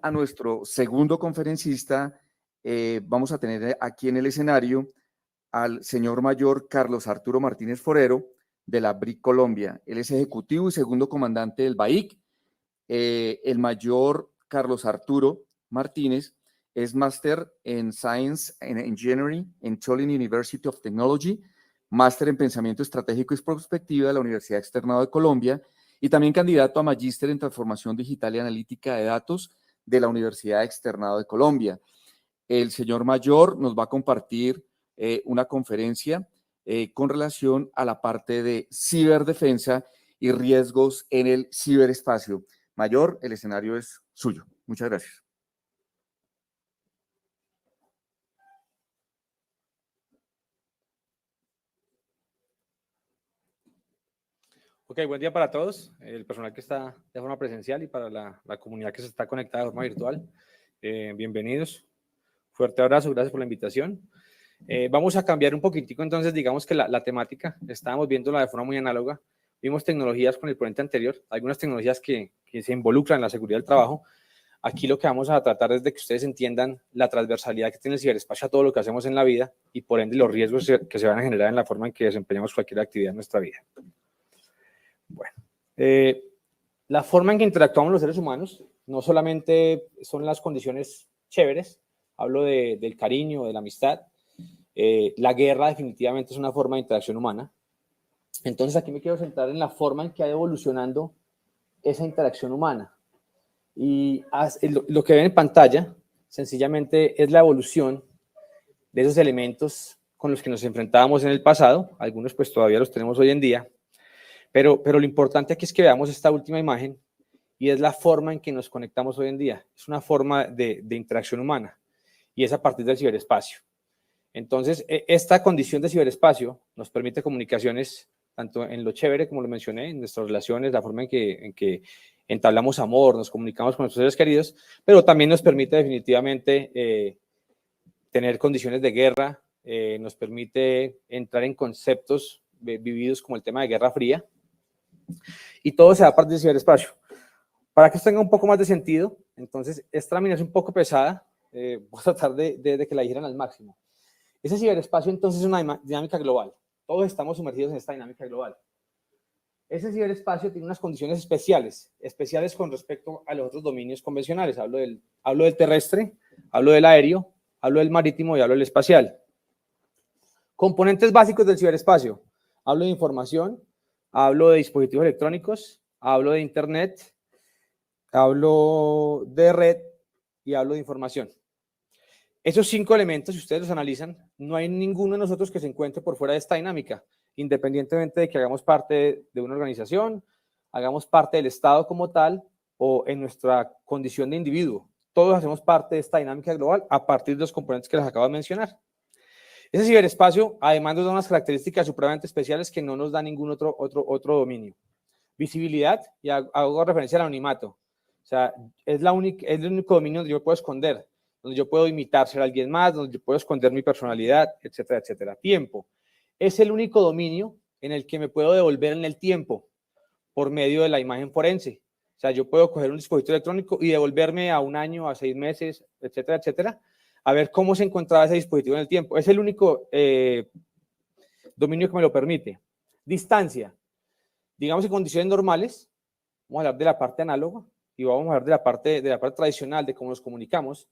A nuestro segundo conferencista, vamos a tener aquí en el escenario al señor mayor Carlos Arturo Martínez Forero de la BRIC Colombia. Él es ejecutivo y segundo comandante del BAIC. El mayor Carlos Arturo Martínez es máster en Science and Engineering en Tulane University of Technology, máster en Pensamiento Estratégico y Prospectiva de la Universidad Externado de Colombia y también candidato a magíster en Transformación Digital y Analítica de Datos de la Universidad Externado de Colombia. El señor mayor nos va a compartir una conferencia con relación a la parte de ciberdefensa y riesgos en el ciberespacio. Mayor, el escenario es suyo. Muchas gracias. Ok, buen día para todos, el personal que está de forma presencial y para la comunidad que se está conectada de forma virtual. Bienvenidos. Fuerte abrazo, gracias por la invitación. Vamos a cambiar un poquitico, entonces, digamos que la temática, estábamos viéndola de forma muy análoga. Vimos tecnologías con el ponente anterior, algunas tecnologías que se involucran en la seguridad del trabajo. Aquí lo que vamos a tratar es de que ustedes entiendan la transversalidad que tiene el ciberespacio a todo lo que hacemos en la vida y, por ende, los riesgos que se van a generar en la forma en que desempeñamos cualquier actividad en nuestra vida. Bueno, la forma en que interactuamos los seres humanos no solamente son las condiciones chéveres, hablo del cariño, de la amistad. La guerra definitivamente es una forma de interacción humana. Entonces aquí me quiero centrar en la forma en que ha ido evolucionando esa interacción humana. Y lo que ven en pantalla sencillamente es la evolución de esos elementos con los que nos enfrentábamos en el pasado. Algunos pues todavía los tenemos hoy en día. Pero lo importante aquí es que veamos esta última imagen y es la forma en que nos conectamos hoy en día. Es una forma de interacción humana y es a partir del ciberespacio. Entonces, esta condición de ciberespacio nos permite comunicaciones tanto en lo chévere, como lo mencioné, en nuestras relaciones, la forma en que entablamos amor, nos comunicamos con nuestros seres queridos, pero también nos permite definitivamente tener condiciones de guerra, nos permite entrar en conceptos vividos como el tema de Guerra Fría, y todo se da a partir del ciberespacio. Para que esto tenga un poco más de sentido, entonces, esta lámina es un poco pesada, voy a tratar de que la dijeran al máximo. Ese ciberespacio, entonces, es una dinámica global. Todos estamos sumergidos en esta dinámica global. Ese ciberespacio tiene unas condiciones especiales con respecto a los otros dominios convencionales. Hablo del terrestre, hablo del aéreo, hablo del marítimo y hablo del espacial. Componentes básicos del ciberespacio. Hablo de información, hablo de dispositivos electrónicos, hablo de internet, hablo de red y hablo de información. Esos 5 elementos, si ustedes los analizan, no hay ninguno de nosotros que se encuentre por fuera de esta dinámica, independientemente de que hagamos parte de una organización, hagamos parte del Estado como tal o en nuestra condición de individuo. Todos hacemos parte de esta dinámica global a partir de los componentes que les acabo de mencionar. Ese ciberespacio, además, nos da unas características supremamente especiales que no nos da ningún otro dominio. Visibilidad, y hago referencia al anonimato. O sea, es el único dominio donde yo puedo esconder, donde yo puedo imitar ser alguien más, donde yo puedo esconder mi personalidad, etcétera, etcétera. Tiempo. Es el único dominio en el que me puedo devolver en el tiempo por medio de la imagen forense. O sea, yo puedo coger un dispositivo electrónico y devolverme a 1 año, a 6 meses, etcétera, etcétera, a ver cómo se encontraba ese dispositivo en el tiempo. Es el único dominio que me lo permite. Distancia. Digamos, en condiciones normales, vamos a hablar de la parte análoga y vamos a hablar de la parte tradicional, de cómo nos comunicamos.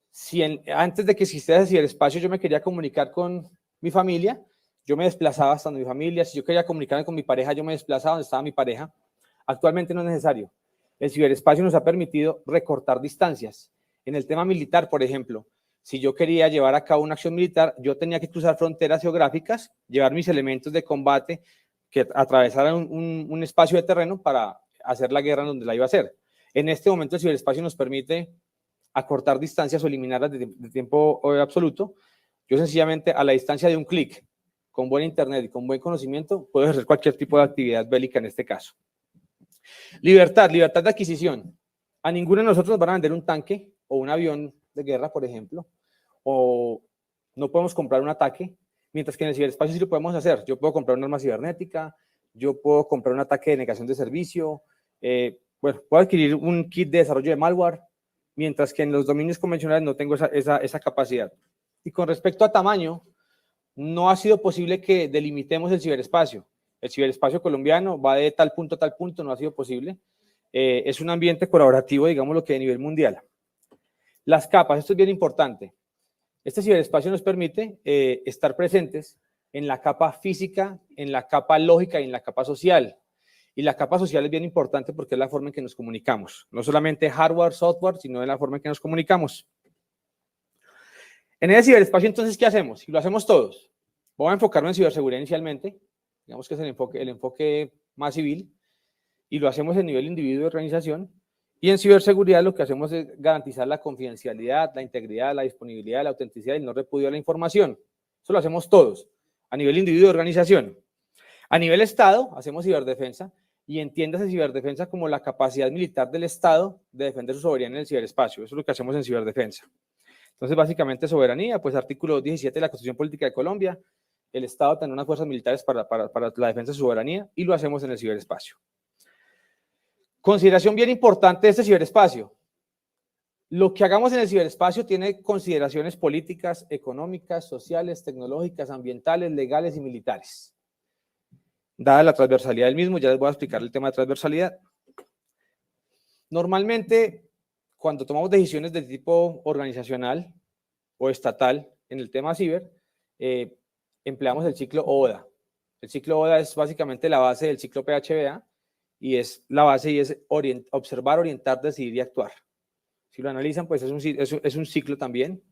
Si antes de que existiera ese ciberespacio yo me quería comunicar con mi familia, yo me desplazaba hasta mi familia. Si yo quería comunicarme con mi pareja, yo me desplazaba donde estaba mi pareja. Actualmente no es necesario. El ciberespacio nos ha permitido recortar distancias. En el tema militar, por ejemplo, si yo quería llevar a cabo una acción militar, yo tenía que cruzar fronteras geográficas, llevar mis elementos de combate que atravesaran un espacio de terreno para hacer la guerra en donde la iba a hacer. En este momento el ciberespacio nos permite acortar distancias o eliminarlas de tiempo absoluto. Yo sencillamente a la distancia de un clic, con buen internet y con buen conocimiento, puedo ejercer cualquier tipo de actividad bélica en este caso. Libertad de adquisición. A ninguno de nosotros nos van a vender un tanque o un avión de guerra, por ejemplo, o no podemos comprar un ataque, mientras que en el ciberespacio sí lo podemos hacer. Yo puedo comprar una arma cibernética, yo puedo comprar un ataque de negación de servicio, bueno, puedo adquirir un kit de desarrollo de malware, mientras que en los dominios convencionales no tengo esa capacidad. Y con respecto a tamaño, no ha sido posible que delimitemos el ciberespacio. El ciberespacio colombiano va de tal punto a tal punto, no ha sido posible. Es un ambiente colaborativo, digamos lo que de nivel mundial. Las capas, esto es bien importante. Este ciberespacio nos permite estar presentes en la capa física, en la capa lógica y en la capa social. Y la capa social es bien importante porque es la forma en que nos comunicamos. No solamente hardware, software, sino en la forma en que nos comunicamos. En ese ciberespacio, entonces, ¿qué hacemos? Y lo hacemos todos. Voy a enfocarme en ciberseguridad inicialmente, digamos que es el enfoque más civil, y lo hacemos en nivel individuo y organización. Y en ciberseguridad lo que hacemos es garantizar la confidencialidad, la integridad, la disponibilidad, la autenticidad y el no repudio de la información. Eso lo hacemos todos, a nivel individuo y organización. A nivel Estado, hacemos ciberdefensa, y entiéndase ciberdefensa como la capacidad militar del Estado de defender su soberanía en el ciberespacio. Eso es lo que hacemos en ciberdefensa. Entonces, básicamente, soberanía, pues artículo 17 de la Constitución Política de Colombia, el Estado tiene unas fuerzas militares para la defensa de su soberanía, y lo hacemos en el ciberespacio. Consideración bien importante de este ciberespacio. Lo que hagamos en el ciberespacio tiene consideraciones políticas, económicas, sociales, tecnológicas, ambientales, legales y militares. Dada la transversalidad del mismo, ya les voy a explicar el tema de transversalidad. Normalmente, cuando tomamos decisiones de tipo organizacional o estatal en el tema ciber, empleamos el ciclo OODA. El ciclo OODA es básicamente la base del ciclo PHBA y es la base y es observar, orientar, decidir y actuar. Si lo analizan, pues es un ciclo también,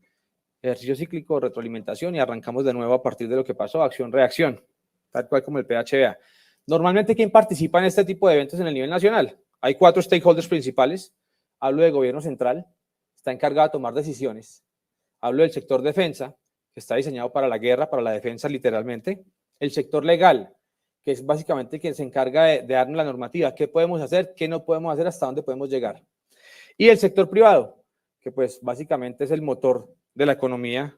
ejercicio cíclico, retroalimentación y arrancamos de nuevo a partir de lo que pasó, acción, reacción, tal cual como el PHBA. Normalmente, ¿quién participa en este tipo de eventos en el nivel nacional? Hay 4 stakeholders principales. Hablo del gobierno central, está encargado de tomar decisiones. Hablo del sector defensa, que está diseñado para la guerra, para la defensa literalmente. El sector legal, que es básicamente quien se encarga de darnos la normativa, qué podemos hacer, qué no podemos hacer, hasta dónde podemos llegar. Y el sector privado, que pues básicamente es el motor de la economía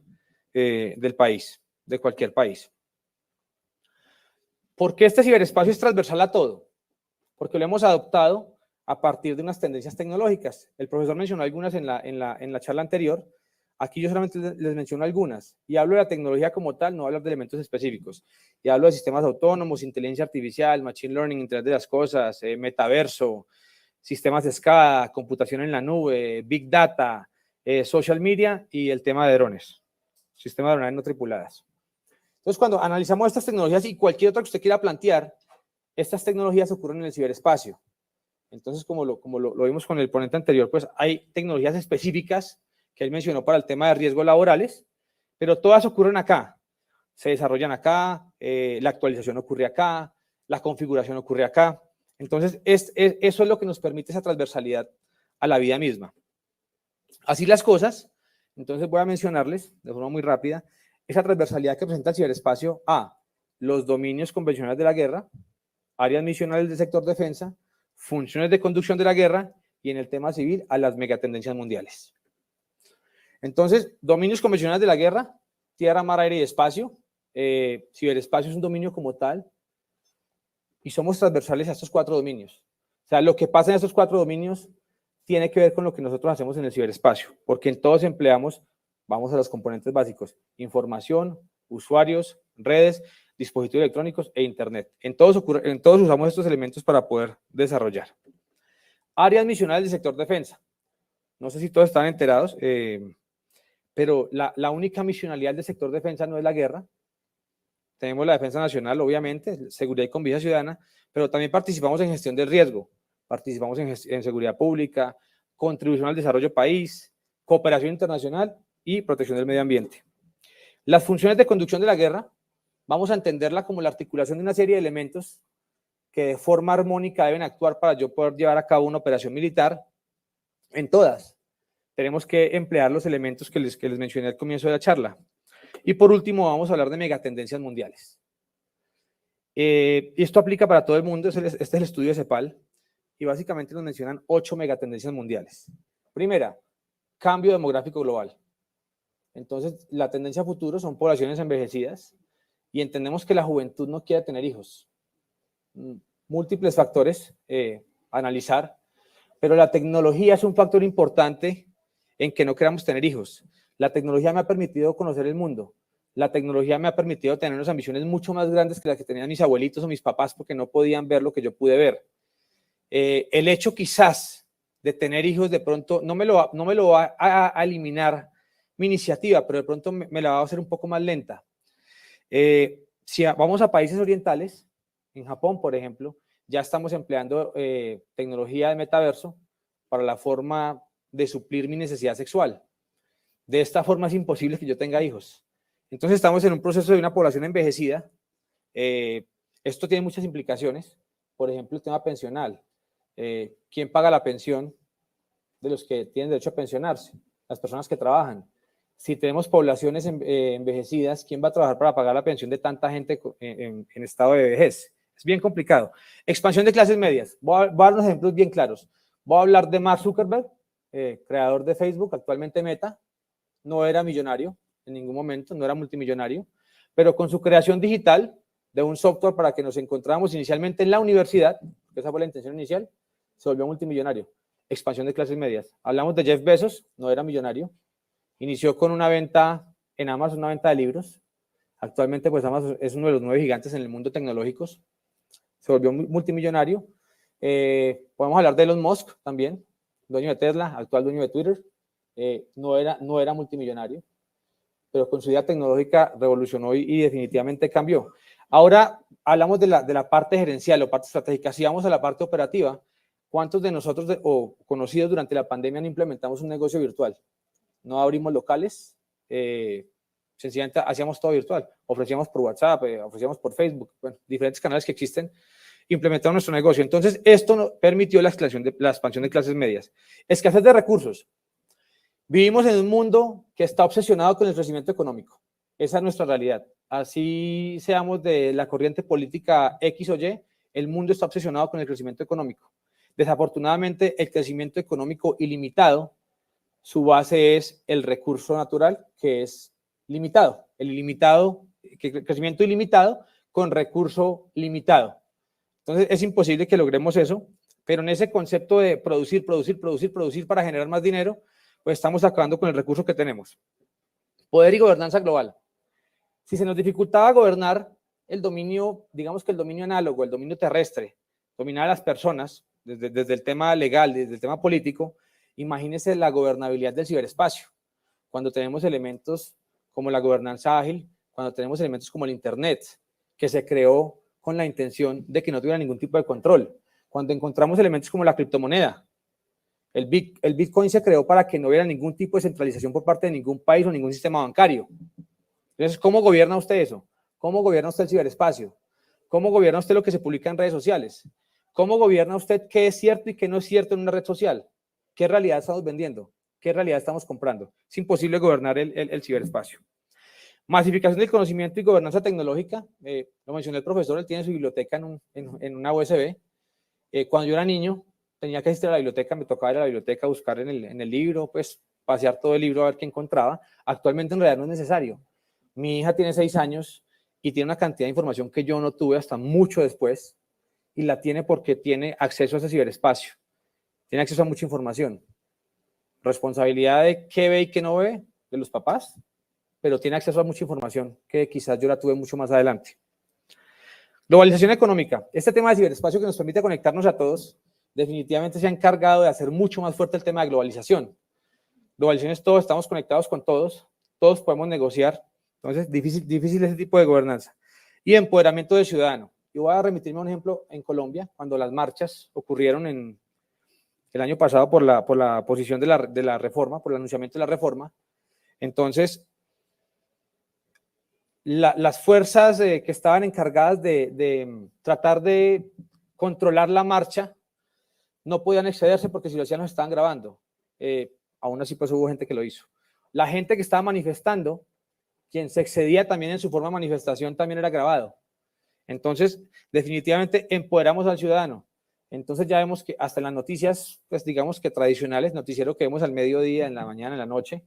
del país, de cualquier país. ¿Por qué este ciberespacio es transversal a todo? Porque lo hemos adoptado a partir de unas tendencias tecnológicas. El profesor mencionó algunas en la charla anterior. Aquí yo solamente les menciono algunas. Y hablo de la tecnología como tal, no hablo de elementos específicos. Y hablo de sistemas autónomos, inteligencia artificial, machine learning, Internet de las cosas, metaverso, sistemas de SCADA, computación en la nube, big data, social media y el tema de drones, sistemas de aeronaves no tripuladas. Entonces, cuando analizamos estas tecnologías y cualquier otra que usted quiera plantear, estas tecnologías ocurren en el ciberespacio. Entonces, como lo vimos con el ponente anterior, pues hay tecnologías específicas que él mencionó para el tema de riesgos laborales, pero todas ocurren acá. Se desarrollan acá, la actualización ocurre acá, la configuración ocurre acá. Entonces, eso es lo que nos permite esa transversalidad a la vida misma. Así las cosas, entonces voy a mencionarles de forma muy rápida esa transversalidad que presenta el ciberespacio a los dominios convencionales de la guerra, áreas misionales del sector defensa, funciones de conducción de la guerra y en el tema civil a las megatendencias mundiales. Entonces, dominios convencionales de la guerra, tierra, mar, aire y espacio. Ciberespacio es un dominio como tal y somos transversales a estos 4 dominios. O sea, lo que pasa en estos 4 dominios tiene que ver con lo que nosotros hacemos en el ciberespacio, porque en todos empleamos, vamos a los componentes básicos, información, usuarios, redes, dispositivos electrónicos e internet. En todos usamos estos elementos para poder desarrollar. Áreas misionales del sector defensa. No sé si todos están enterados, pero la única misionalidad del sector defensa no es la guerra. Tenemos la defensa nacional, obviamente, seguridad y convivencia ciudadana, pero también participamos en gestión del riesgo, participamos en seguridad pública, contribución al desarrollo del país, cooperación internacional y protección del medio ambiente. Las funciones de conducción de la guerra, vamos a entenderla como la articulación de una serie de elementos que de forma armónica deben actuar para yo poder llevar a cabo una operación militar. En todas tenemos que emplear los elementos que les mencioné al comienzo de la charla. Y por último vamos a hablar de megatendencias mundiales. Esto aplica para todo el mundo, este es el estudio de CEPAL, y básicamente nos mencionan 8 megatendencias mundiales. Primera, cambio demográfico global. Entonces, la tendencia a futuro son poblaciones envejecidas y entendemos que la juventud no quiere tener hijos. Múltiples factores a analizar, pero la tecnología es un factor importante en que no queramos tener hijos. La tecnología me ha permitido conocer el mundo. La tecnología me ha permitido tener unas ambiciones mucho más grandes que las que tenían mis abuelitos o mis papás porque no podían ver lo que yo pude ver. El hecho quizás de tener hijos de pronto no me lo va a eliminar mi iniciativa, pero de pronto me la va a hacer un poco más lenta. Si vamos a países orientales, en Japón, por ejemplo, ya estamos empleando tecnología de metaverso para la forma de suplir mi necesidad sexual. De esta forma es imposible que yo tenga hijos. Entonces estamos en un proceso de una población envejecida. Esto tiene muchas implicaciones. Por ejemplo, el tema pensional. ¿Quién paga la pensión de los que tienen derecho a pensionarse? Las personas que trabajan. Si tenemos poblaciones envejecidas, ¿quién va a trabajar para pagar la pensión de tanta gente en estado de vejez? Es bien complicado. Expansión de clases medias. Voy a dar unos ejemplos bien claros. Voy a hablar de Mark Zuckerberg, creador de Facebook, actualmente Meta. No era millonario en ningún momento, no era multimillonario, pero con su creación digital de un software para que nos encontráramos inicialmente en la universidad, que esa fue la intención inicial, se volvió multimillonario. Expansión de clases medias. Hablamos de Jeff Bezos, no era millonario. Inició con una venta en Amazon, una venta de libros. Actualmente, pues Amazon es uno de los 9 gigantes en el mundo tecnológicos. Se volvió multimillonario. Podemos hablar de Elon Musk también, dueño de Tesla, actual dueño de Twitter. No era multimillonario, pero con su idea tecnológica revolucionó y definitivamente cambió. Ahora hablamos de la parte gerencial o parte estratégica. Si vamos a la parte operativa, ¿cuántos de nosotros o conocidos durante la pandemia no implementamos un negocio virtual? No abrimos locales, sencillamente hacíamos todo virtual. Ofrecíamos por WhatsApp, ofrecíamos por Facebook, bueno, diferentes canales que existen, implementamos nuestro negocio. Entonces, esto permitió la expansión de clases medias. Escasez de recursos. Vivimos en un mundo que está obsesionado con el crecimiento económico. Esa es nuestra realidad. Así seamos de la corriente política X o Y, el mundo está obsesionado con el crecimiento económico. Desafortunadamente, el crecimiento económico ilimitado, su base es el recurso natural, que es limitado. El crecimiento ilimitado con recurso limitado. Entonces, es imposible que logremos eso, pero en ese concepto de producir para generar más dinero, pues estamos acabando con el recurso que tenemos. Poder y gobernanza global. Si se nos dificultaba gobernar el dominio, digamos que el dominio análogo, el dominio terrestre, dominar a las personas, desde el tema legal, desde el tema político, imagínense la gobernabilidad del ciberespacio. Cuando tenemos elementos como la gobernanza ágil, cuando tenemos elementos como el Internet, que se creó con la intención de que no tuviera ningún tipo de control. Cuando encontramos elementos como la criptomoneda, el Bitcoin se creó para que no hubiera ningún tipo de centralización por parte de ningún país o ningún sistema bancario. Entonces, ¿cómo gobierna usted eso? ¿Cómo gobierna usted el ciberespacio? ¿Cómo gobierna usted lo que se publica en redes sociales? ¿Cómo gobierna usted qué es cierto y qué no es cierto en una red social? ¿Qué realidad estamos vendiendo? ¿Qué realidad estamos comprando? Es imposible gobernar el ciberespacio. Masificación del conocimiento y gobernanza tecnológica. Lo mencionó el profesor, él tiene su biblioteca en una USB. Cuando yo era niño, tenía que asistir a la biblioteca, me tocaba ir a la biblioteca a buscar en el libro, pues pasear todo el libro a ver qué encontraba. Actualmente en realidad no es necesario. Mi hija tiene 6 años y tiene una cantidad de información que yo no tuve hasta mucho después, y la tiene porque tiene acceso a ese ciberespacio, tiene acceso a mucha información. Responsabilidad de qué ve y qué no ve de los papás, pero tiene acceso a mucha información que quizás yo la tuve mucho más adelante. Globalización económica. Este tema de ciberespacio que nos permite conectarnos a todos, definitivamente se ha encargado de hacer mucho más fuerte el tema de globalización. Globalización es todo, estamos conectados con todos, todos podemos negociar. Entonces, difícil ese tipo de gobernanza. Y empoderamiento del ciudadano. Yo voy a remitirme a un ejemplo en Colombia, cuando las marchas ocurrieron el año pasado por la posición de la reforma, por el anunciamiento de la reforma. Entonces, las fuerzas que estaban encargadas de tratar de controlar la marcha no podían excederse porque si lo hacían nos estaban grabando. Aún así, pues hubo gente que lo hizo. La gente que estaba manifestando, quien se excedía también en su forma de manifestación, también era grabado. Entonces, definitivamente empoderamos al ciudadano. Entonces ya vemos que hasta en las noticias, pues digamos que tradicionales, noticiero que vemos al mediodía, en la mañana, en la noche,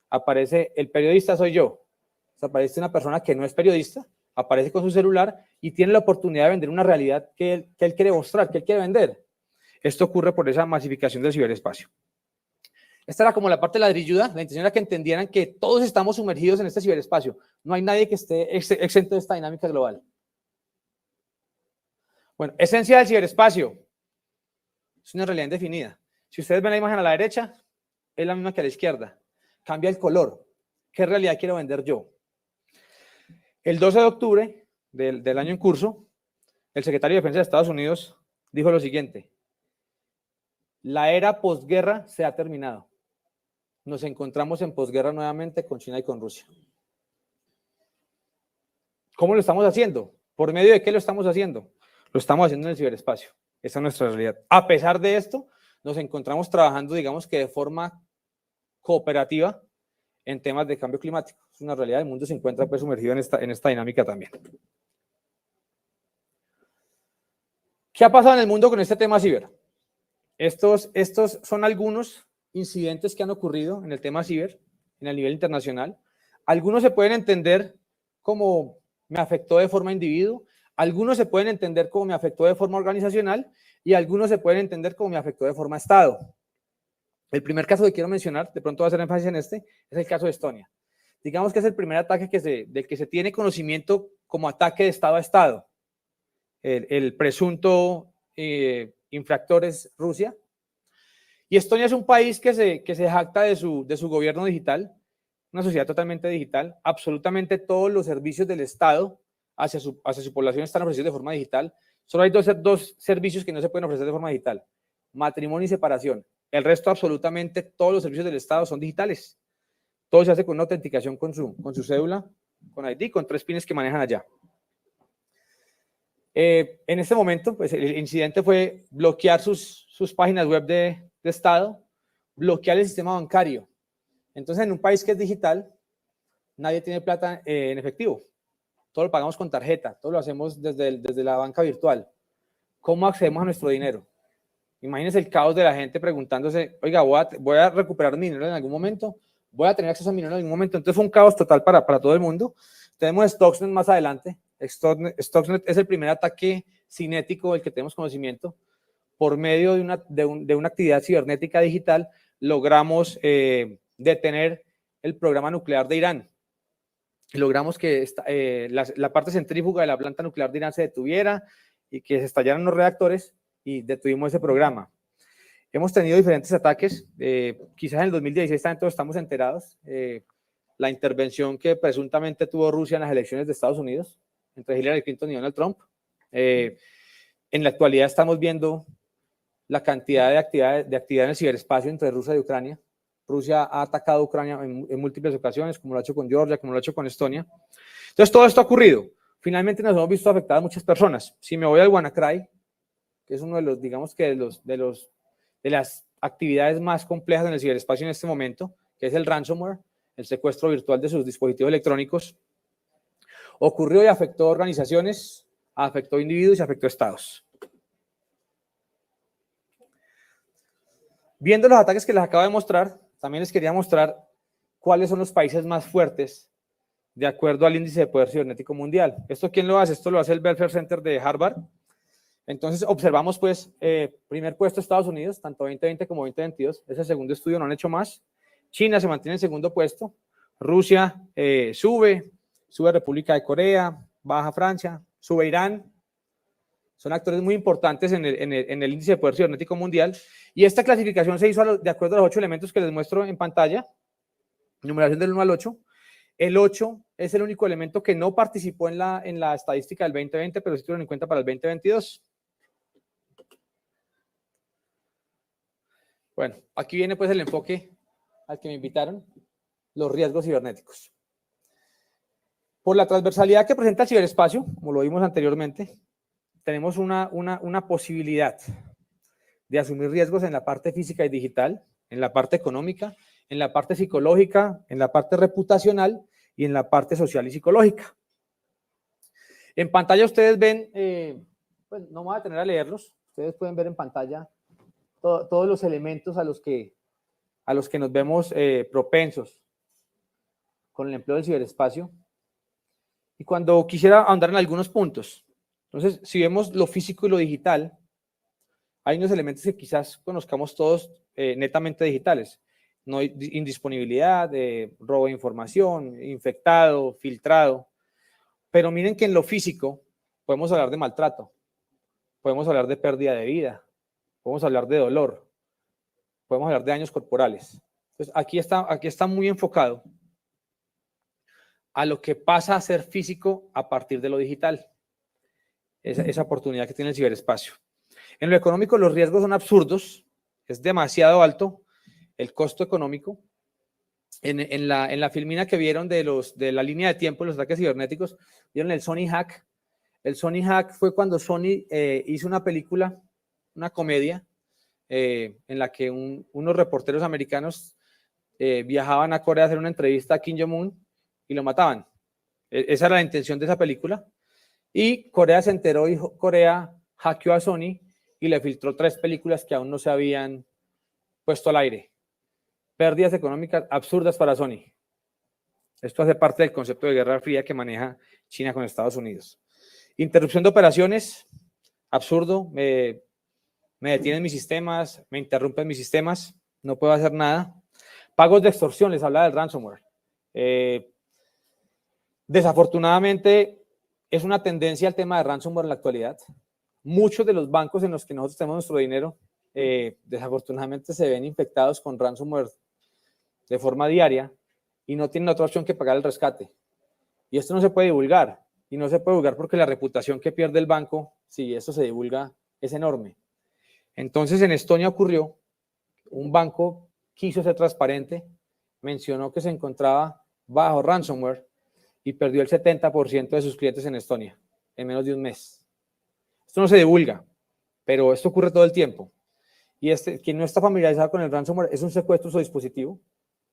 aparece el periodista soy yo. O sea, aparece una persona que no es periodista, aparece con su celular y tiene la oportunidad de vender una realidad que él quiere mostrar, que él quiere vender. Esto ocurre por esa masificación del ciberespacio. Esta era como la parte ladrilluda. La intención era que entendieran que todos estamos sumergidos en este ciberespacio. No hay nadie que esté exento de esta dinámica global. Bueno, esencia del ciberespacio. Es una realidad indefinida. Si ustedes ven la imagen a la derecha, es la misma que a la izquierda. Cambia el color. ¿Qué realidad quiero vender yo? El 12 de octubre del año en curso, el secretario de Defensa de Estados Unidos dijo lo siguiente: la era posguerra se ha terminado. Nos encontramos en posguerra nuevamente con China y con Rusia. ¿Cómo lo estamos haciendo? ¿Por medio de qué lo estamos haciendo? Lo estamos haciendo en el ciberespacio. Esa es nuestra realidad. A pesar de esto, nos encontramos trabajando, digamos que de forma cooperativa en temas de cambio climático. Es una realidad, el mundo se encuentra pues sumergido en esta dinámica también. ¿Qué ha pasado en el mundo con este tema ciber? Estos son algunos incidentes que han ocurrido en el tema ciber, en el nivel internacional. Algunos se pueden entender como me afectó de forma individuo, algunos se pueden entender como me afectó de forma organizacional y algunos se pueden entender como me afectó de forma Estado. El primer caso que quiero mencionar, de pronto voy a hacer énfasis en este, es el caso de Estonia. Digamos que es el primer ataque del que se tiene conocimiento como ataque de Estado a Estado. El presunto infractor es Rusia. Y Estonia es un país que se jacta de su gobierno digital, una sociedad totalmente digital. Absolutamente todos los servicios del Estado hacia su población están ofrecidos de forma digital. Solo hay dos servicios que no se pueden ofrecer de forma digital: matrimonio y separación. El resto, absolutamente todos los servicios del Estado son digitales. Todo se hace con una autenticación con su cédula, con ID, con 3 pines que manejan allá. En este momento, pues el incidente fue bloquear sus páginas web de Estado, bloquear el sistema bancario. Entonces, en un país que es digital, nadie tiene plata en efectivo. Todo lo pagamos con tarjeta, todo lo hacemos desde la banca virtual. ¿Cómo accedemos a nuestro dinero? Imagínense el caos de la gente preguntándose: oiga, voy a recuperar mi dinero en algún momento, voy a tener acceso a mi dinero en algún momento. Entonces fue un caos total para todo el mundo. Tenemos Stuxnet más adelante. Stuxnet es el primer ataque cinético del que tenemos conocimiento. Por medio de una actividad cibernética digital, logramos detener el programa nuclear de Irán. Logramos que la parte centrífuga de la planta nuclear de Irán se detuviera y que se estallaran los reactores, y detuvimos ese programa. Hemos tenido diferentes ataques. Quizás en el 2016 también todos estamos enterados. La intervención que presuntamente tuvo Rusia en las elecciones de Estados Unidos entre Hillary Clinton y Donald Trump. En la actualidad estamos viendo la cantidad de actividad en el ciberespacio entre Rusia y Ucrania. Rusia ha atacado a Ucrania en múltiples ocasiones, como lo ha hecho con Georgia, como lo ha hecho con Estonia. Entonces, todo esto ha ocurrido. Finalmente nos hemos visto afectadas muchas personas. Si me voy al WannaCry, que es uno de los, digamos que de las actividades más complejas en el ciberespacio en este momento, que es el ransomware, el secuestro virtual de sus dispositivos electrónicos, ocurrió y afectó a organizaciones, afectó a individuos y afectó a estados. Viendo los ataques que les acabo de mostrar, también les quería mostrar cuáles son los países más fuertes de acuerdo al índice de poder cibernético mundial. ¿Esto quién lo hace? Esto lo hace el Belfer Center de Harvard. Entonces observamos pues, primer puesto Estados Unidos, tanto 2020 como 2022, ese segundo estudio, no han hecho más. China se mantiene en segundo puesto, Rusia sube República de Corea, baja Francia, sube Irán. Son actores muy importantes en el índice de poder cibernético mundial, y esta clasificación se hizo de acuerdo a los 8 elementos que les muestro en pantalla, numeración del 1 al 8. El 8 es el único elemento que no participó en la estadística del 2020, pero sí tuvieron en cuenta para el 2022. Bueno, aquí viene pues el enfoque al que me invitaron, los riesgos cibernéticos. Por la transversalidad que presenta el ciberespacio, como lo vimos anteriormente, tenemos una posibilidad de asumir riesgos en la parte física y digital, en la parte económica, en la parte psicológica, en la parte reputacional y en la parte social y psicológica. En pantalla ustedes ven, pues no me voy a tener a leerlos, ustedes pueden ver en pantalla todos los elementos a los que nos vemos propensos con el empleo del ciberespacio. Y cuando quisiera ahondar en algunos puntos, entonces, si vemos lo físico y lo digital, hay unos elementos que quizás conozcamos todos netamente digitales. no hay indisponibilidad, robo de información, infectado, filtrado. Pero miren que en lo físico podemos hablar de maltrato, podemos hablar de pérdida de vida, podemos hablar de dolor, podemos hablar de daños corporales. Entonces, aquí está muy enfocado a lo que pasa a ser físico a partir de lo digital. Esa oportunidad que tiene el ciberespacio. En lo económico, los riesgos son absurdos, es demasiado alto el costo económico. En la filmina que vieron de la línea de tiempo de los ataques cibernéticos, vieron el Sony Hack. El Sony Hack fue cuando Sony hizo una película, una comedia, en la que unos reporteros americanos viajaban a Corea a hacer una entrevista a Kim Jong-un y lo mataban. Esa era la intención de esa película. Y Corea se enteró y Corea hackeó a Sony y le filtró 3 películas que aún no se habían puesto al aire. Pérdidas económicas absurdas para Sony. Esto hace parte del concepto de guerra fría que maneja China con Estados Unidos. Interrupción de operaciones, absurdo. Me detienen mis sistemas, me interrumpen mis sistemas, no puedo hacer nada. Pagos de extorsión, les hablaba del ransomware. Desafortunadamente, es una tendencia al tema de ransomware en la actualidad. Muchos de los bancos en los que nosotros tenemos nuestro dinero, desafortunadamente se ven infectados con ransomware de forma diaria y no tienen otra opción que pagar el rescate. Y esto no se puede divulgar. Y no se puede divulgar porque la reputación que pierde el banco, si esto se divulga, es enorme. Entonces, en Estonia ocurrió, un banco quiso ser transparente, mencionó que se encontraba bajo ransomware y perdió el 70% de sus clientes en Estonia en menos de un mes. Esto no se divulga, pero esto ocurre todo el tiempo. Y quien no está familiarizado con el ransomware es un secuestro de su dispositivo.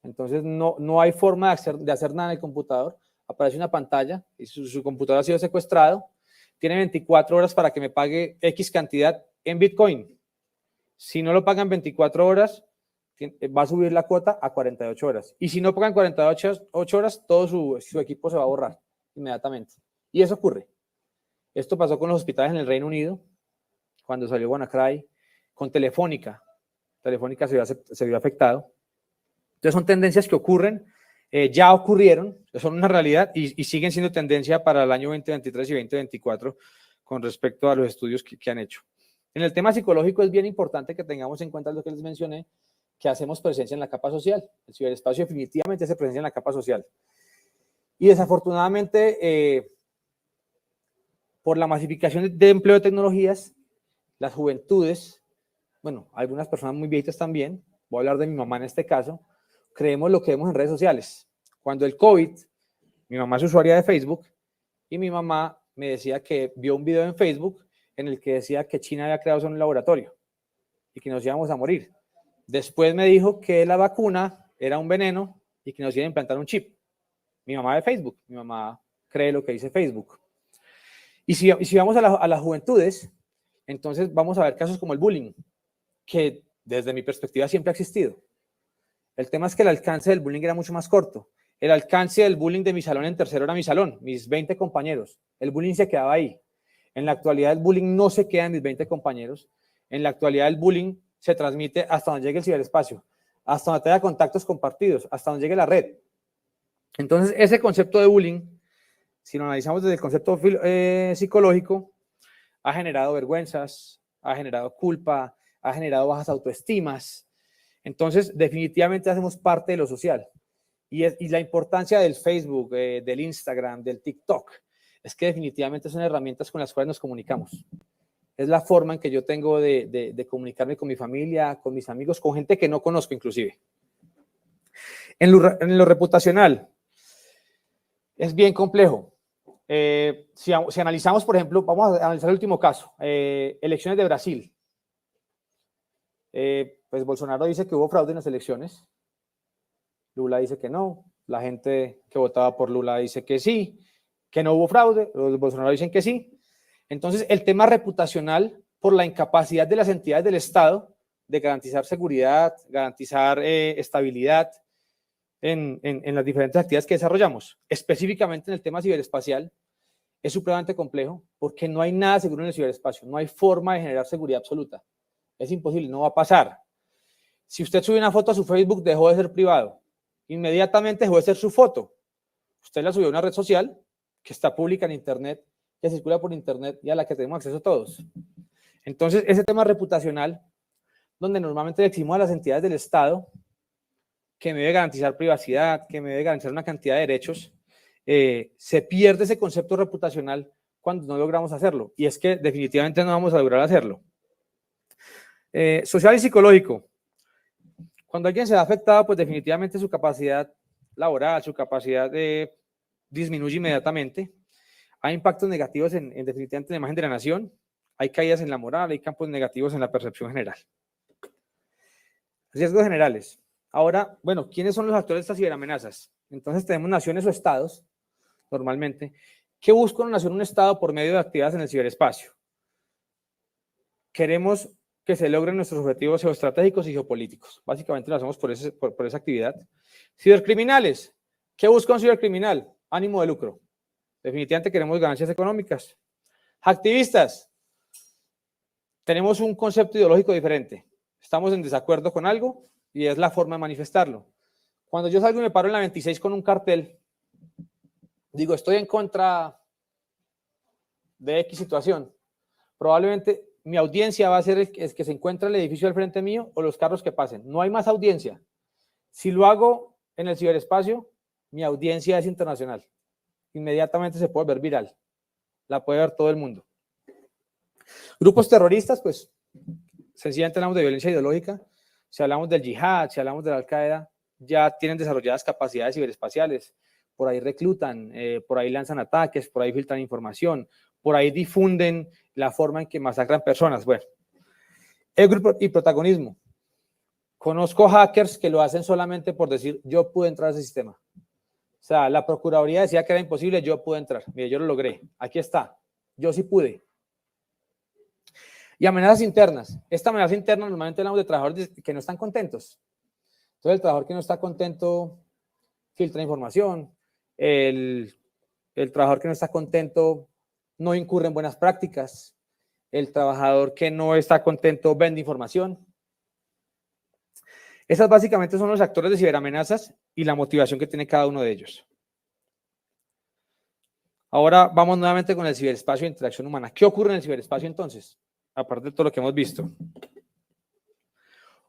Entonces no hay forma de hacer nada en el computador. Aparece una pantalla y su computador ha sido secuestrado. Tiene 24 horas para que me pague X cantidad en Bitcoin. Si no lo pagan 24 horas, va a subir la cuota a 48 horas. Y si no pagan 48 horas, todo su equipo se va a borrar inmediatamente. Y eso ocurre. Esto pasó con los hospitales en el Reino Unido, cuando salió WannaCry, con Telefónica. Telefónica se vio afectado. Entonces son tendencias que ocurren, ya ocurrieron, son una realidad y siguen siendo tendencia para el año 2023 y 2024 con respecto a los estudios que han hecho. En el tema psicológico es bien importante que tengamos en cuenta lo que les mencioné, que hacemos presencia en la capa social. El ciberespacio definitivamente hace presencia en la capa social. Y desafortunadamente, por la masificación de empleo de tecnologías, las juventudes, bueno, algunas personas muy viejitas también, voy a hablar de mi mamá en este caso, creemos lo que vemos en redes sociales. Cuando el COVID, mi mamá es usuaria de Facebook y mi mamá me decía que vio un video en Facebook en el que decía que China había creado un laboratorio y que nos íbamos a morir. Después me dijo que la vacuna era un veneno y que nos iban a implantar un chip. Mi mamá de Facebook, mi mamá cree lo que dice Facebook. Y si vamos a las juventudes, entonces vamos a ver casos como el bullying, que desde mi perspectiva siempre ha existido. El tema es que el alcance del bullying era mucho más corto. El alcance del bullying de mi salón en tercero era mi salón, mis 20 compañeros. El bullying se quedaba ahí. En la actualidad el bullying no se queda en mis 20 compañeros. En la actualidad el bullying se transmite hasta donde llegue el ciberespacio, hasta donde tenga contactos compartidos, hasta donde llegue la red. Entonces ese concepto de bullying, si lo analizamos desde el concepto psicológico, ha generado vergüenzas, ha generado culpa, ha generado bajas autoestimas. Entonces, definitivamente hacemos parte de lo social. Y la importancia del Facebook, del Instagram, del TikTok, es que definitivamente son herramientas con las cuales nos comunicamos. Es la forma en que yo tengo de comunicarme con mi familia, con mis amigos, con gente que no conozco inclusive. En lo reputacional, es bien complejo. Si analizamos, por ejemplo, vamos a analizar el último caso, elecciones de Brasil. Pues Bolsonaro dice que hubo fraude en las elecciones, Lula dice que no, la gente que votaba por Lula dice que sí, que no hubo fraude, los Bolsonaro dicen que sí. Entonces, el tema reputacional, por la incapacidad de las entidades del Estado de garantizar seguridad, garantizar estabilidad en las diferentes actividades que desarrollamos, específicamente en el tema ciberespacial, es supremamente complejo porque no hay nada seguro en el ciberespacio, no hay forma de generar seguridad absoluta. Es imposible, no va a pasar. Si usted sube una foto a su Facebook, dejó de ser privado. Inmediatamente dejó de ser su foto. Usted la subió a una red social que está pública en Internet, que circula por Internet y a la que tenemos acceso todos. Entonces, ese tema reputacional, donde normalmente le exigimos a las entidades del Estado que me debe garantizar privacidad, que me debe garantizar una cantidad de derechos, se pierde ese concepto reputacional cuando no logramos hacerlo. Y es que definitivamente no vamos a lograr hacerlo. Social y psicológico. Cuando alguien se ve afectado, pues definitivamente su capacidad laboral, su capacidad disminuye inmediatamente. Hay impactos negativos definitivamente en la imagen de la nación. Hay caídas en la moral, hay campos negativos en la percepción general. Riesgos generales. Ahora, bueno, ¿quiénes son los actores de estas ciberamenazas? Entonces tenemos naciones o estados, normalmente, que buscan una nación o un estado por medio de actividades en el ciberespacio. Queremos que se logren nuestros objetivos geoestratégicos y geopolíticos. Básicamente lo hacemos por esa actividad. Cibercriminales. ¿Qué busca un cibercriminal? Ánimo de lucro. Definitivamente queremos ganancias económicas. Activistas. Tenemos un concepto ideológico diferente. Estamos en desacuerdo con algo y es la forma de manifestarlo. Cuando yo salgo y me paro en la 26 con un cartel, digo, estoy en contra de X situación. Probablemente mi audiencia va a ser el que se encuentra el edificio al frente mío o los carros que pasen. No hay más audiencia. Si lo hago en el ciberespacio, mi audiencia es internacional. Inmediatamente se puede ver viral. La puede ver todo el mundo. Grupos terroristas, pues, sencillamente hablamos de violencia ideológica. Si hablamos del yihad, si hablamos de la Al-Qaeda, ya tienen desarrolladas capacidades ciberespaciales. Por ahí reclutan, por ahí lanzan ataques, por ahí filtran información, por ahí difunden la forma en que masacran personas. Bueno, el grupo y protagonismo. Conozco hackers que lo hacen solamente por decir, yo pude entrar a ese sistema. O sea, la Procuraduría decía que era imposible, yo pude entrar. Mire, yo lo logré. Aquí está. Yo sí pude. Y amenazas internas. Esta amenaza interna normalmente hablamos de trabajadores que no están contentos. Entonces, el trabajador que no está contento filtra información. El trabajador que no está contento no incurre en buenas prácticas. El trabajador que no está contento vende información. Esas básicamente son los actores de ciberamenazas y la motivación que tiene cada uno de ellos. Ahora vamos nuevamente con el ciberespacio de interacción humana. ¿Qué ocurre en el ciberespacio entonces? Aparte de todo lo que hemos visto.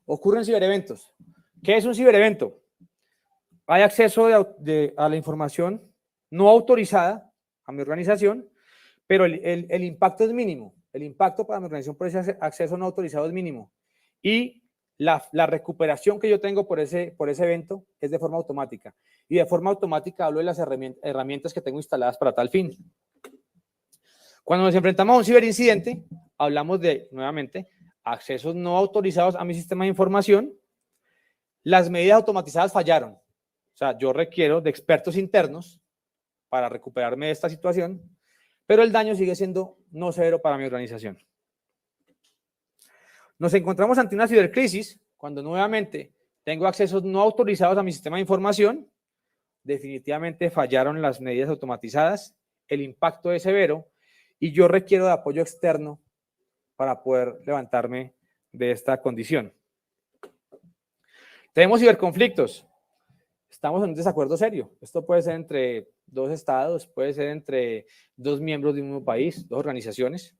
Ocurren cibereventos. ¿Qué es un ciberevento? Hay acceso a la información no autorizada a mi organización, pero el impacto es mínimo. El impacto para mi organización por ese acceso no autorizado es mínimo. Y la recuperación que yo tengo por ese evento es de forma automática. Y de forma automática hablo de las herramientas que tengo instaladas para tal fin. Cuando nos enfrentamos a un ciberincidente, hablamos de, nuevamente, accesos no autorizados a mi sistema de información. Las medidas automatizadas fallaron. O sea, yo requiero de expertos internos para recuperarme de esta situación, pero el daño sigue siendo no severo para mi organización. Nos encontramos ante una cibercrisis cuando nuevamente tengo accesos no autorizados a mi sistema de información. Definitivamente fallaron las medidas automatizadas, el impacto es severo y yo requiero de apoyo externo para poder levantarme de esta condición. Tenemos ciberconflictos. Estamos en un desacuerdo serio. Esto puede ser entre dos estados, puede ser entre dos miembros de un mismo país, dos organizaciones.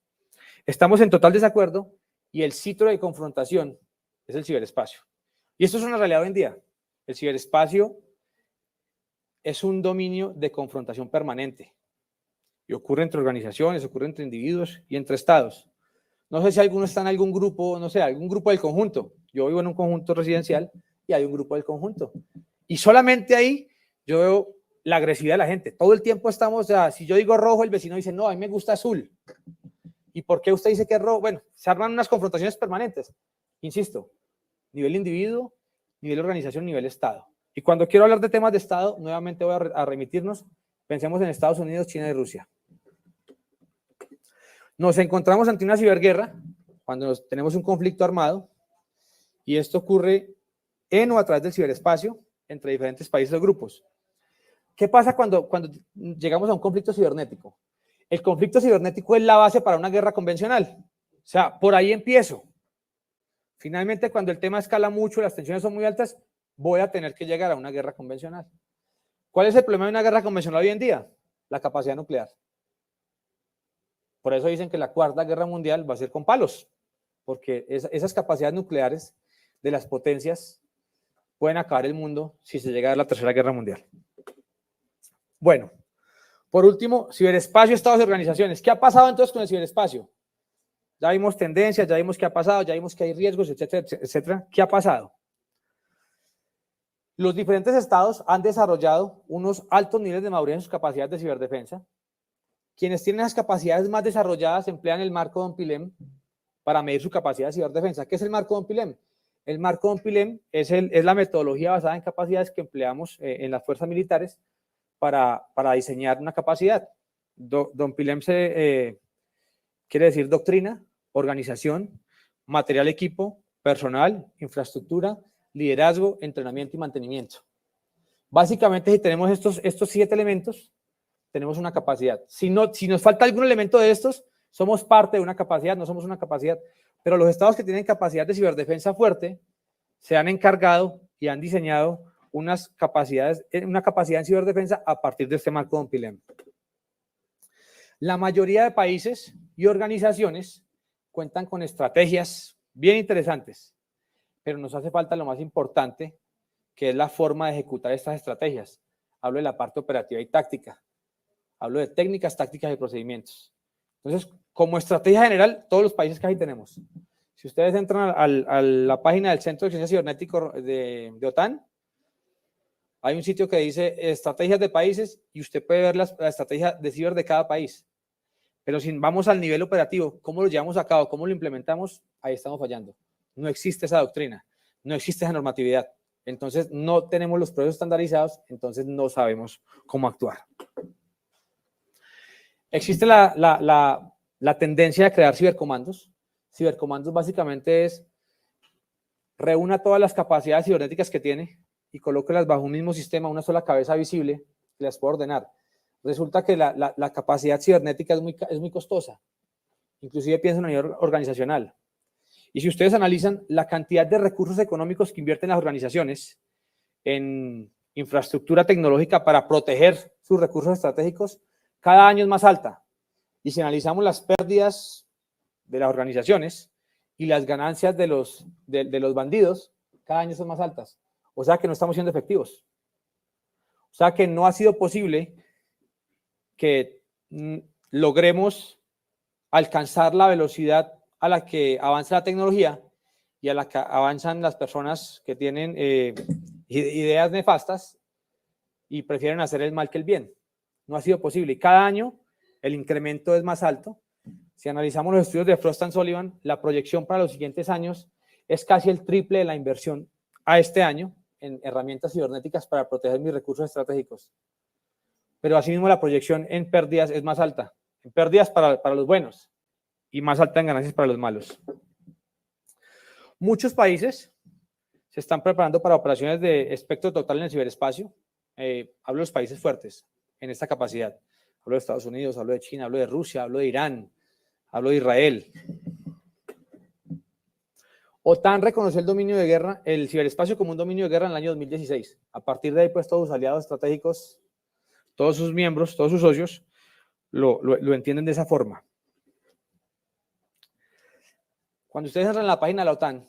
Estamos en total desacuerdo y el sitio de confrontación es el ciberespacio. Y esto es una realidad hoy en día. El ciberespacio es un dominio de confrontación permanente. Y ocurre entre organizaciones, ocurre entre individuos y entre estados. No sé si alguno está en algún grupo, no sé, algún grupo del conjunto. Yo vivo en un conjunto residencial y hay un grupo del conjunto. Y solamente ahí yo veo la agresividad de la gente. Todo el tiempo estamos, o sea, si yo digo rojo, el vecino dice, no, a mí me gusta azul. ¿Y por qué usted dice que es rojo? Bueno, se arman unas confrontaciones permanentes. Insisto, nivel individuo, nivel organización, nivel estado. Y cuando quiero hablar de temas de estado, nuevamente voy a remitirnos, pensemos en Estados Unidos, China y Rusia. Nos encontramos ante una ciberguerra cuando tenemos un conflicto armado y esto ocurre en o a través del ciberespacio entre diferentes países o grupos. ¿Qué pasa cuando llegamos a un conflicto cibernético? El conflicto cibernético es la base para una guerra convencional. O sea, por ahí empiezo. Finalmente, cuando el tema escala mucho, las tensiones son muy altas, voy a tener que llegar a una guerra convencional. ¿Cuál es el problema de una guerra convencional hoy en día? La capacidad nuclear. Por eso dicen que la cuarta guerra mundial va a ser con palos, porque esas capacidades nucleares de las potencias pueden acabar el mundo si se llega a la tercera guerra mundial. Bueno, por último, ciberespacio, estados y organizaciones. ¿Qué ha pasado entonces con el ciberespacio? Ya vimos tendencias, ya vimos qué ha pasado, ya vimos que hay riesgos, etcétera, etcétera. ¿Qué ha pasado? Los diferentes estados han desarrollado unos altos niveles de madurez en sus capacidades de ciberdefensa. Quienes tienen las capacidades más desarrolladas emplean el marco Don Pilem para medir su capacidad de ciberdefensa. ¿Qué es el marco Don Pilem? El marco Don Pilem es la metodología basada en capacidades que empleamos en las fuerzas militares para diseñar una capacidad. Don Pilem quiere decir doctrina, organización, material, equipo, personal, infraestructura, liderazgo, entrenamiento y mantenimiento. Básicamente, si tenemos estos 7 elementos, tenemos una capacidad. Si nos falta algún elemento de estos, somos parte de una capacidad, no somos una capacidad. Pero los estados que tienen capacidad de ciberdefensa fuerte se han encargado y han diseñado una capacidad en ciberdefensa a partir de este marco Don Pilem. La mayoría de países y organizaciones cuentan con estrategias bien interesantes, pero nos hace falta lo más importante, que es la forma de ejecutar estas estrategias. Hablo de la parte operativa y táctica. Hablo de técnicas, tácticas y procedimientos. Entonces, como estrategia general, todos los países casi tenemos. Si ustedes entran a la página del Centro de Ciencia Cibernética de OTAN, hay un sitio que dice estrategias de países y usted puede ver la estrategia de ciber de cada país. Pero si vamos al nivel operativo, ¿cómo lo llevamos a cabo? ¿Cómo lo implementamos? Ahí estamos fallando. No existe esa doctrina, no existe esa normatividad. Entonces, no tenemos los procesos estandarizados, entonces no sabemos cómo actuar. Existe la tendencia de crear cibercomandos. Cibercomandos básicamente es reúna todas las capacidades cibernéticas que tiene y colóquelas bajo un mismo sistema, una sola cabeza visible, que las pueda ordenar. Resulta que la capacidad cibernética es muy costosa, inclusive piensa en a nivel organizacional. Y si ustedes analizan la cantidad de recursos económicos que invierten las organizaciones en infraestructura tecnológica para proteger sus recursos estratégicos, cada año es más alta. Y si analizamos las pérdidas de las organizaciones y las ganancias de los bandidos, cada año son más altas. O sea que no estamos siendo efectivos. O sea que no ha sido posible que logremos alcanzar la velocidad a la que avanza la tecnología y a la que avanzan las personas que tienen ideas nefastas y prefieren hacer el mal que el bien. No ha sido posible. Y cada año el incremento es más alto. Si analizamos los estudios de Frost & Sullivan, la proyección para los siguientes años es casi el triple de la inversión a este año en herramientas cibernéticas para proteger mis recursos estratégicos. Pero asimismo la proyección en pérdidas es más alta. En pérdidas para los buenos y más alta en ganancias para los malos. Muchos países se están preparando para operaciones de espectro total en el ciberespacio. Hablo de los países fuertes en esta capacidad. Hablo de Estados Unidos, hablo de China, hablo de Rusia, hablo de Irán, hablo de Israel. OTAN reconoció el dominio de guerra, el ciberespacio como un dominio de guerra en el año 2016. A partir de ahí, pues todos sus aliados estratégicos, todos sus miembros, todos sus socios, lo entienden de esa forma. Cuando ustedes entran en la página de la OTAN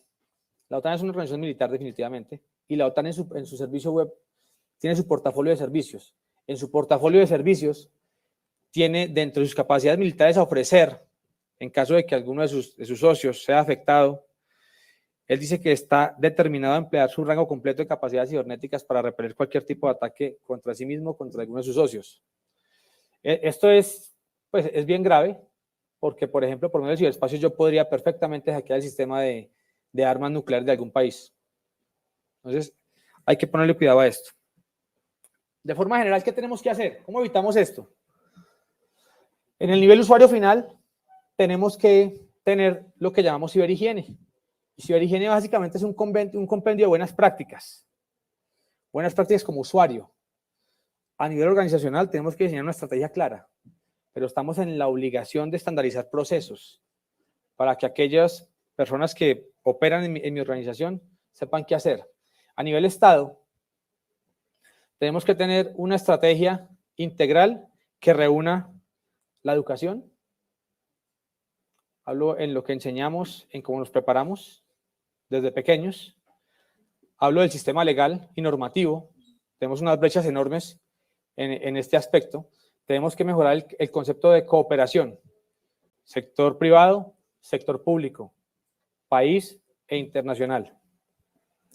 es una organización militar definitivamente, y la OTAN en su servicio web tiene su portafolio de servicios. En su portafolio de servicios tiene dentro de sus capacidades militares a ofrecer, en caso de que alguno de sus socios sea afectado, él dice que está determinado a emplear su rango completo de capacidades cibernéticas para repeler cualquier tipo de ataque contra sí mismo o contra alguno de sus socios. Esto es bien grave, porque, por ejemplo, por medio del ciberespacio yo podría perfectamente hackear el sistema de armas nucleares de algún país. Entonces, hay que ponerle cuidado a esto. De forma general, ¿qué tenemos que hacer? ¿Cómo evitamos esto? En el nivel usuario final, tenemos que tener lo que llamamos ciberhigiene. Y ciberhigiene básicamente es un compendio de buenas prácticas como usuario. A nivel organizacional tenemos que diseñar una estrategia clara, pero estamos en la obligación de estandarizar procesos para que aquellas personas que operan en mi organización sepan qué hacer. A nivel Estado, tenemos que tener una estrategia integral que reúna la educación. Hablo en lo que enseñamos, en cómo nos preparamos desde pequeños. Hablo del sistema legal y normativo. Tenemos unas brechas enormes en este aspecto. Tenemos que mejorar el concepto de cooperación. Sector privado, sector público, país e internacional.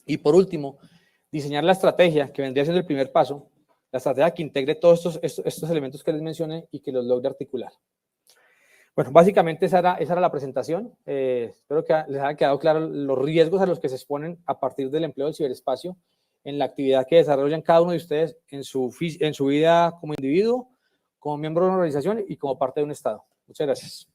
Y por último, diseñar la estrategia, que vendría siendo el primer paso, la estrategia que integre todos estos elementos que les mencioné y que los logre articular. Bueno, básicamente esa era la presentación. Espero que les haya quedado claro los riesgos a los que se exponen a partir del empleo del ciberespacio en la actividad que desarrollan cada uno de ustedes en su vida como individuo, como miembro de una organización y como parte de un Estado. Muchas gracias.